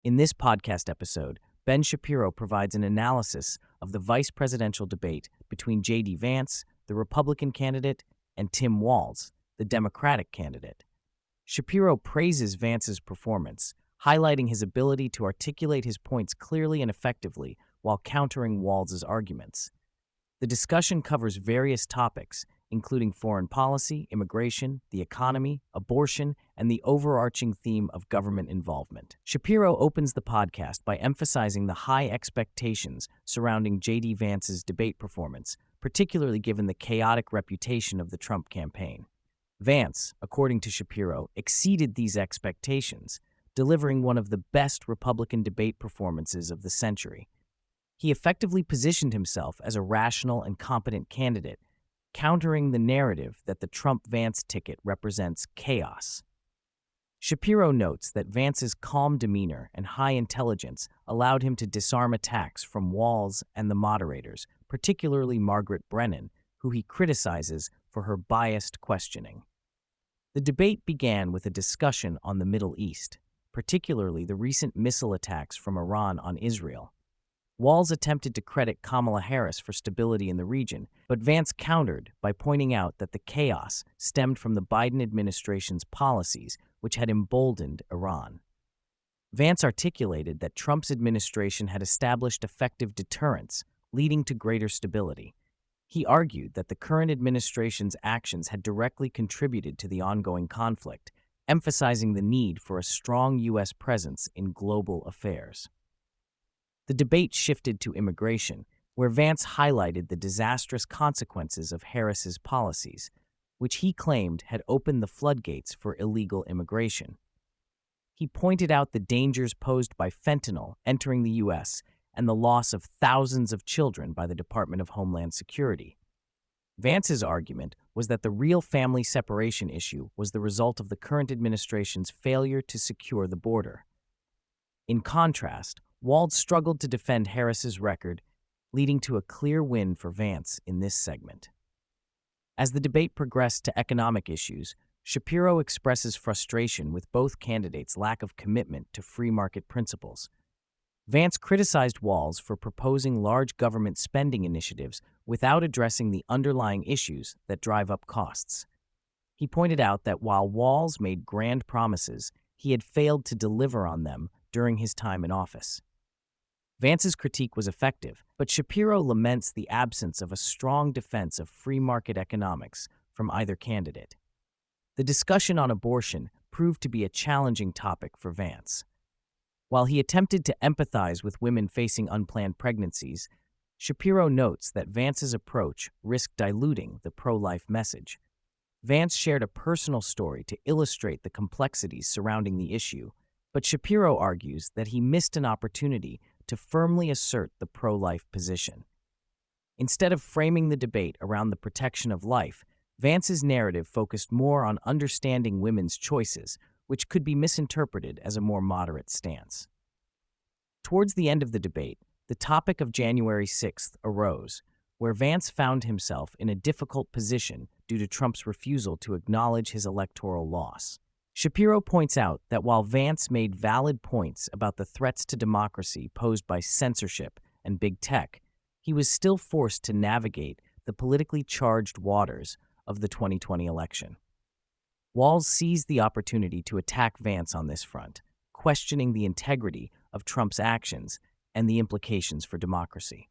In this podcast episode, Ben Shapiro provides an analysis of the vice presidential debate between JD Vance, the Republican candidate, and Tim Walz, the Democratic candidate. Shapiro praises Vance's performance, highlighting his ability to articulate his points clearly and effectively while countering Walz's arguments. The discussion covers various topics, including foreign policy, immigration, the economy, abortion, and the overarching theme of government involvement. Shapiro opens the podcast by emphasizing the high expectations surrounding JD Vance's debate performance, particularly given the chaotic reputation of the Trump campaign. Vance, according to Shapiro, exceeded these expectations, delivering one of the best Republican debate performances of the century. He effectively positioned himself as a rational and competent candidate, countering the narrative that the Trump-Vance ticket represents chaos. Shapiro notes that Vance's calm demeanor and high intelligence allowed him to disarm attacks from Walz and the moderators, particularly Margaret Brennan, who he criticizes for her biased questioning. The debate began with a discussion on the Middle East, particularly the recent missile attacks from Iran on Israel. Walz attempted to credit Kamala Harris for stability in the region, but Vance countered by pointing out that the chaos stemmed from the Biden administration's policies, which had emboldened Iran. Vance articulated that Trump's administration had established effective deterrence, leading to greater stability. He argued that the current administration's actions had directly contributed to the ongoing conflict, emphasizing the need for a strong U.S. presence in global affairs. The debate shifted to immigration, where Vance highlighted the disastrous consequences of Harris's policies, which he claimed had opened the floodgates for illegal immigration. He pointed out the dangers posed by fentanyl entering the U.S. and the loss of thousands of children by the Department of Homeland Security. Vance's argument was that the real family separation issue was the result of the current administration's failure to secure the border. In contrast, Walz struggled to defend Harris's record, leading to a clear win for Vance in this segment. As the debate progressed to economic issues, Shapiro expresses frustration with both candidates' lack of commitment to free market principles. Vance criticized Walz for proposing large government spending initiatives without addressing the underlying issues that drive up costs. He pointed out that while Walz made grand promises, he had failed to deliver on them during his time in office. Vance's critique was effective, but Shapiro laments the absence of a strong defense of free market economics from either candidate. The discussion on abortion proved to be a challenging topic for Vance. While he attempted to empathize with women facing unplanned pregnancies, Shapiro notes that Vance's approach risked diluting the pro-life message. Vance shared a personal story to illustrate the complexities surrounding the issue, but Shapiro argues that he missed an opportunity to firmly assert the pro-life position. Instead of framing the debate around the protection of life, Vance's narrative focused more on understanding women's choices, which could be misinterpreted as a more moderate stance. Towards the end of the debate, the topic of January 6th arose, where Vance found himself in a difficult position due to Trump's refusal to acknowledge his electoral loss. Shapiro points out that while Vance made valid points about the threats to democracy posed by censorship and big tech, he was still forced to navigate the politically charged waters of the 2020 election. Walz seized the opportunity to attack Vance on this front, questioning the integrity of Trump's actions and the implications for democracy.